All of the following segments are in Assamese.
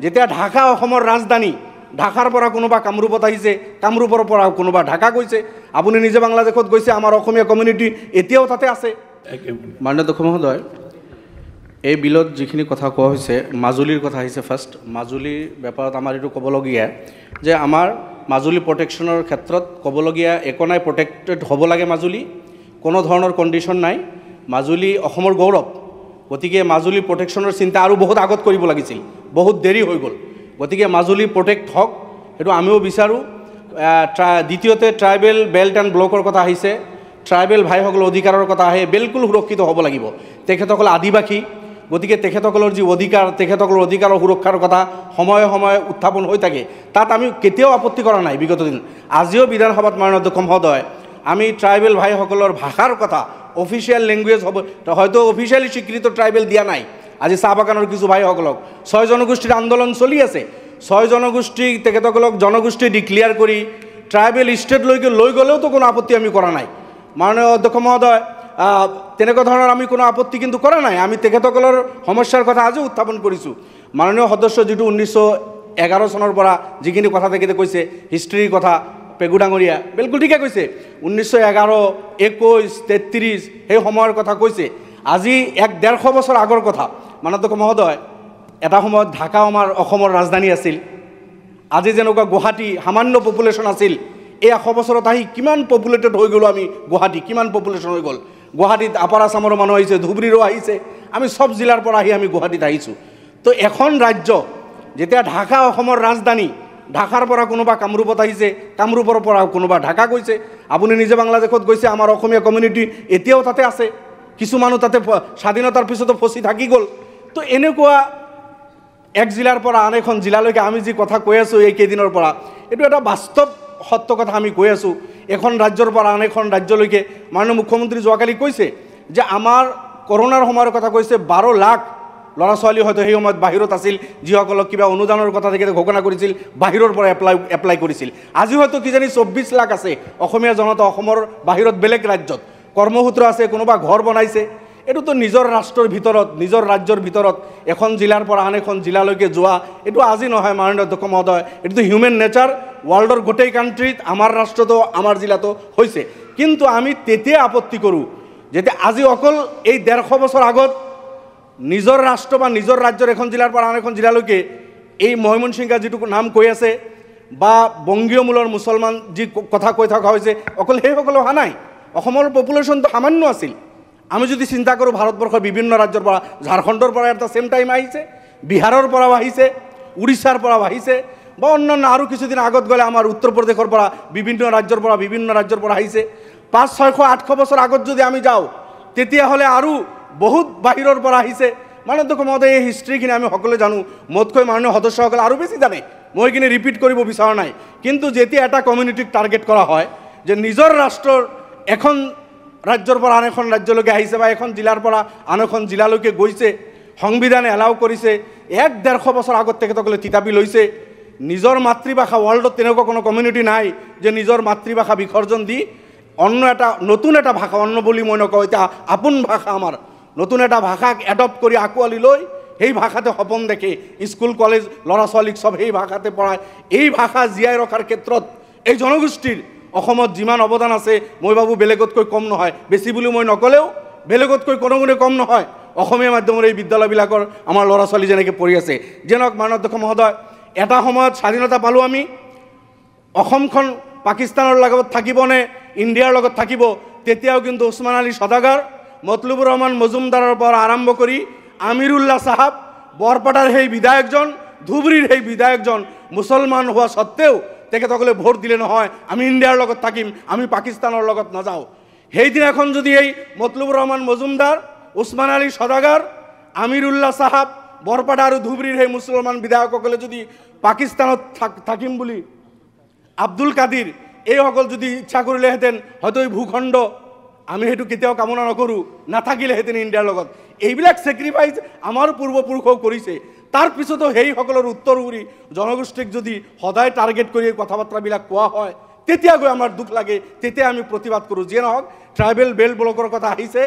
যেতিয়া ঢাকা অসমৰ ৰাজধানী, ঢাকাৰ পৰা কোনোবা কামৰূপত আহিছে, কামৰূপৰ পৰা কোনোবা ঢাকা গৈছে। আপুনি নিজে বাংলাদেশত গৈছে, আমাৰ অসমীয়া কমিউনিটি এতিয়াও তাতে আছে। মাননীয় অধ্যক্ষ মহোদয়, এই বিলত যিখিনি কথা কোৱা হৈছে, মাজুলীৰ কথা আহিছে ফাৰ্ষ্ট। মাজুলীৰ ব্যাপাৰত আমাৰ এইটো ক'বলগীয়া যে আমাৰ মাজুলী প্ৰটেকশ্যনৰ ক্ষেত্ৰত ক'বলগীয়া একো নাই, প্ৰটেক্টেড হ'ব লাগে মাজুলী, কোনো ধৰণৰ কণ্ডিশ্যন নাই। মাজুলী অসমৰ গৌৰৱ, গতিকে মাজুলী প্ৰটেকশ্যনৰ চিন্তা আৰু বহুত আগত কৰিব লাগিছিল, বহুত দেৰি হৈ গ'ল। গতিকে মাজুলী প্ৰটেক্ট হওক, সেইটো আমিও বিচাৰোঁ। দ্বিতীয়তে ট্ৰাইবেল বেল্ট এণ্ড ব্লকৰ কথা আহিছে, ট্ৰাইবেল ভাইসকলৰ অধিকাৰৰ কথা আহে, বিলকুল সুৰক্ষিত হ'ব লাগিব। তেখেতসকল আদিবাসী, গতিকে তেখেতসকলৰ যি অধিকাৰ, তেখেতসকলৰ অধিকাৰৰ সুৰক্ষাৰ কথা সময়ে সময়ে উত্থাপন হৈ থাকে, তাত আমি কেতিয়াও আপত্তি কৰা নাই বিগত দিন। আজিও বিধানসভাত মাননীয় অধ্যক্ষ মহোদয় আমি ট্ৰাইবেল ভাইসকলৰ ভাষাৰ কথা, অফিচিয়েল লেংগুৱেজ হ'ব, হয়তো অফিচিয়েলি স্বীকৃত ট্ৰাইবেল দিয়া নাই। আজি চাহ বাগানৰ কিছু ভাইসকলক 6 জনগোষ্ঠীৰ আন্দোলন চলি আছে, 6 জনগোষ্ঠী তেখেতসকলক জনগোষ্ঠী ডিক্লেয়াৰ কৰি ট্ৰাইবেল ষ্টেটলৈকে লৈ গ'লেওতো কোনো আপত্তি আমি কৰা নাই। মাননীয় অধ্যক্ষ মহোদয়, তেনেকুৱা ধৰণৰ আমি কোনো আপত্তি কিন্তু কৰা নাই। আমি তেখেতসকলৰ সমস্যাৰ কথা আজিও উত্থাপন কৰিছোঁ। মাননীয় সদস্য যিটো 1911 চনৰ পৰা যিখিনি কথা তেখেতে কৈছে, হিষ্ট্ৰীৰ কথা, পেগু ডাঙৰীয়া বিলকুল ঠিকে কৈছে। 1911, 21, 33 সেই সময়ৰ কথা কৈছে। আজি 150 বছৰ আগৰ কথা। মাননীয় অধ্যক্ষ মহোদয়, এটা সময়ত ঢাকা আমাৰ অসমৰ ৰাজধানী আছিল। আজি যেনেকুৱা গুৱাহাটী সামান্য পপুলেশ্যন আছিল, এই 100 বছৰত আহি কিমান পপুলেটেড হৈ গ'লো আমি। গুৱাহাটী কিমান পপুলেশ্যন হৈ গ'ল। গুৱাহাটীত আপাৰ আছামৰ মানুহ আহিছে, ধুবুৰীৰো আহিছে, আমি সব জিলাৰ পৰা আহি আমি গুৱাহাটীত আহিছোঁ। তো এখন ৰাজ্য যেতিয়া ঢাকা অসমৰ ৰাজধানী, ঢাকাৰ পৰা কোনোবা কামৰূপত আহিছে, কামৰূপৰ পৰা কোনোবা ঢাকা গৈছে। আপুনি নিজে বাংলাদেশত গৈছে, আমাৰ অসমীয়া কমিউনিটি এতিয়াও তাতে আছে, কিছু মানুহ তাতে স্বাধীনতাৰ পিছতো ফচি থাকি গ'ল। তো এনেকুৱা এক জিলাৰ পৰা আন এখন জিলালৈকে আমি যি কথা কৈ আছোঁ এই কেইদিনৰ পৰা, এইটো এটা বাস্তৱ সত্য কথা আমি কৈ আছোঁ। এখন ৰাজ্যৰ পৰা আন এখন ৰাজ্যলৈকে মাননীয় মুখ্যমন্ত্ৰী যোৱাকালি কৈছে যে আমাৰ কৰোণাৰ সময়ৰ কথা কৈছে, 12 লাখ ল'ৰা ছোৱালী হয়তো সেই সময়ত বাহিৰত আছিল, যিসকলক কিবা অনুদানৰ কথা তেখেতে ঘোষণা কৰিছিল, বাহিৰৰ পৰা এপ্লাই কৰিছিল। আজি হয়তো কিজানি 24 লাখ আছে অসমীয়া জনতা অসমৰ বাহিৰত, বেলেগ ৰাজ্যত কৰ্মসূত্ৰ আছে, কোনোবা ঘৰ বনাইছে। এইটোতো নিজৰ ৰাষ্ট্ৰৰ ভিতৰত, নিজৰ ৰাজ্যৰ ভিতৰত এখন জিলাৰ পৰা আন এখন জিলালৈকে যোৱা, এইটো আজি নহয় মাননীয় অধ্যক্ষ মহোদয়, এইটোতো হিউমেন নেচাৰ। ৱৰ্ল্ডৰ গোটেই কাণ্ট্ৰিত, আমাৰ ৰাষ্ট্ৰতো, আমাৰ জিলাতো হৈছে। কিন্তু আমি তেতিয়া আপত্তি কৰোঁ যেতিয়া আজি অকল এই 150 বছৰ আগত নিজৰ ৰাষ্ট্ৰ বা নিজৰ ৰাজ্যৰ এখন জিলাৰ পৰা আন এখন জিলালৈকে এই ময়মনসিংহা যিটো নাম কৈ আছে, বা বংগীয় মূলৰ মুছলমান যি কথা কৈ থকা হৈছে, অকল সেইসকলে অহা নাই। অসমৰ পপুলেশ্যনটো সামান্য আছিল। আমি যদি চিন্তা কৰোঁ ভাৰতবৰ্ষৰ বিভিন্ন ৰাজ্যৰ পৰা, ঝাৰখণ্ডৰ পৰা এটা ছেম টাইম আহিছে, বিহাৰৰ পৰাও আহিছে, উৰিষ্যাৰ পৰাও আহিছে, বা অন্যান্য আৰু কিছুদিন আগত গ'লে আমাৰ উত্তৰ প্ৰদেশৰ পৰা, বিভিন্ন ৰাজ্যৰ পৰা আহিছে। 500, 600, 800 বছৰ আগত যদি আমি যাওঁ, তেতিয়াহ'লে আৰু বহুত বাহিৰৰ পৰা আহিছে। মাননীয় অধ্যক্ষ মহোদয়, এই হিষ্ট্ৰীখিনি আমি সকলোৱে জানো, মোতকৈ মাননীয় সদস্যসকলে আৰু বেছি জানে, মই এইখিনি ৰিপিট কৰিব বিচৰা নাই। কিন্তু যেতিয়া এটা কমিউনিটিক টাৰ্গেট কৰা হয় যে নিজৰ ৰাষ্ট্ৰৰ এখন ৰাজ্যৰ পৰা আন এখন ৰাজ্যলৈকে আহিছে, বা এখন জিলাৰ পৰা আন এখন জিলালৈকে গৈছে, সংবিধানে এলাউ কৰিছে, 150 বছৰ আগত তেখেতসকলে থিতাপি লৈছে। নিজৰ মাতৃভাষা, ৱৰ্ল্ডত তেনেকুৱা কোনো কমিউনিটি নাই যে নিজৰ মাতৃভাষা বিসৰ্জন দি অন্য এটা নতুন এটা ভাষা, অন্য বুলি মই নকওঁ, এতিয়া আপোন ভাষা আমাৰ, নতুন এটা ভাষাক এডপ্ট কৰি আঁকোৱালি লৈ সেই ভাষাতে সপোন দেখে, স্কুল কলেজ ল'ৰা ছোৱালীক চব সেই ভাষাতে পঢ়ায়। এই ভাষা জীয়াই ৰখাৰ ক্ষেত্ৰত এই জনগোষ্ঠীৰ অসমত যিমান অৱদান আছে, মই ভাবোঁ বেলেগতকৈ কম নহয়। বেছি বুলি মই নক'লেও বেলেগতকৈ কোনো গুণে কম নহয়। অসমীয়া মাধ্যমৰ এই বিদ্যালয়বিলাকৰ আমাৰ ল'ৰা ছোৱালী যেনেকৈ পঢ়ি আছে। যেনক মাননীয় অধ্যক্ষ মহোদয়, এটা সময়ত স্বাধীনতা পালোঁ আমি, অসমখন পাকিস্তানৰ লগত থাকিব নে ইণ্ডিয়াৰ লগত থাকিব, তেতিয়াও কিন্তু ওছমান আলী সদাগৰ, মতলুবুৰ ৰহমান মজুমদাৰৰ পৰা আৰম্ভ কৰি আমিৰুল্লাহ চাহাব, বৰপেটাৰ সেই বিধায়কজন, ধুবুৰীৰ সেই বিধায়কজন মুছলমান হোৱা সত্ত্বেও তেখেতসকলে ভোট দিলে নহয় আমি ইণ্ডিয়াৰ লগত থাকিম, আমি পাকিস্তানৰ লগত নাযাওঁ। সেইদিনাখন যদি এই মতলুবুৰ ৰহমান মজুমদাৰ, ওছমান আলী সদাগৰ, আমিৰুল্লাহ চাহাব, বৰপেটা আৰু ধুবুৰীৰ সেই মুছলমান বিধায়কসকলে যদি পাকিস্তানত থাকিম বুলি, আব্দুল কাদিৰ এইসকল যদি ইচ্ছা কৰিলেহেঁতেন, হয়তো এই ভূখণ্ড, আমি সেইটো কেতিয়াও কামনা নকৰোঁ, নাথাকিলেহেঁতেন ইণ্ডিয়াৰ লগত। এইবিলাক ছেক্ৰিফাইচ আমাৰ পূৰ্বপুৰুষেও কৰিছে। তাৰ পিছতো সেইসকলৰ উত্তৰ উৰি জনগোষ্ঠীক যদি সদায় টাৰ্গেট কৰি কথা বাৰ্তাবিলাক কোৱা হয়, তেতিয়া গৈ আমাৰ দুখ লাগে, তেতিয়া আমি প্ৰতিবাদ কৰোঁ। যিয়ে নহওক, ট্ৰাইবেল বেল্ট ব্লকৰ কথা আহিছে,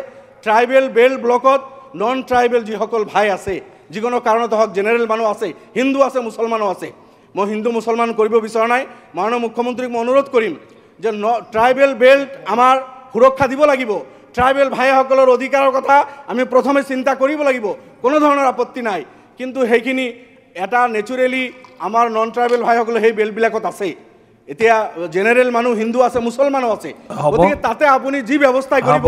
ট্ৰাইবেল বেল্ট ব্লকত নন ট্ৰাইবেল যিসকল ভাই আছে, যিকোনো কাৰণত হওক জেনেৰেল মানুহ আছে, হিন্দু আছে, মুছলমানো আছে। মই হিন্দু মুছলমান কৰিব বিচৰা নাই। মাননীয় মুখ্যমন্ত্ৰীক মই অনুৰোধ কৰিম যে ট্ৰাইবেল বেল্ট আমাৰ সুৰক্ষা দিব লাগিব। ট্ৰাইবেল ভাইসকলৰ অধিকাৰৰ কথা আমি প্ৰথমে চিন্তা কৰিব লাগিব, কোনো ধৰণৰ আপত্তি নাই। কিন্তু সেইখিনি এটা নেচাৰেলি আমাৰ নন ট্ৰাইবেল ভাইসকলে সেই বেল্টবিলাকত আছে। এতিয়া জেনেৰেল মানুহ হিন্দু আছে, মুছলমানো আছে, গতিকে তাতে আপুনি যি ব্যৱস্থাই কৰিব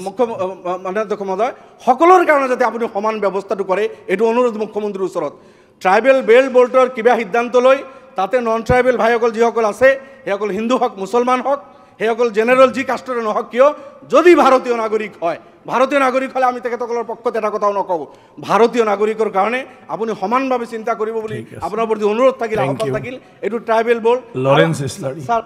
মুখ্যমন্ত্ৰী মহোদয়, সকলোৰ কাৰণে যাতে আপুনি সমান ব্যৱস্থাটো কৰে, এইটো অনুৰোধ মুখ্যমন্ত্ৰীৰ ওচৰত। ট্ৰাইবেল বেল্ট বল্টৰ কিবা সিদ্ধান্ত লৈ তাতে নন ট্ৰাইবেল ভাইসকল যিসকল আছে, সেইসকল হিন্দু হওক, মুছলমান হওক, সেইসকল জেনেৰেল যি কাষ্টৰে নহওক কিয়, যদি ভাৰতীয় নাগৰিক হয়, ভাৰতীয় নাগৰিক হ'লে আমি তেখেতসকলৰ পক্ষত এটা কথাও নকওঁ। ভাৰতীয় নাগৰিকৰ কাৰণে আপুনি সমানভাৱে চিন্তা কৰিব বুলি আপোনাৰ প্ৰতি অনুৰোধ থাকিল, আহ্বান থাকিল। এইটো tribal bolt. Lawrence Islary sir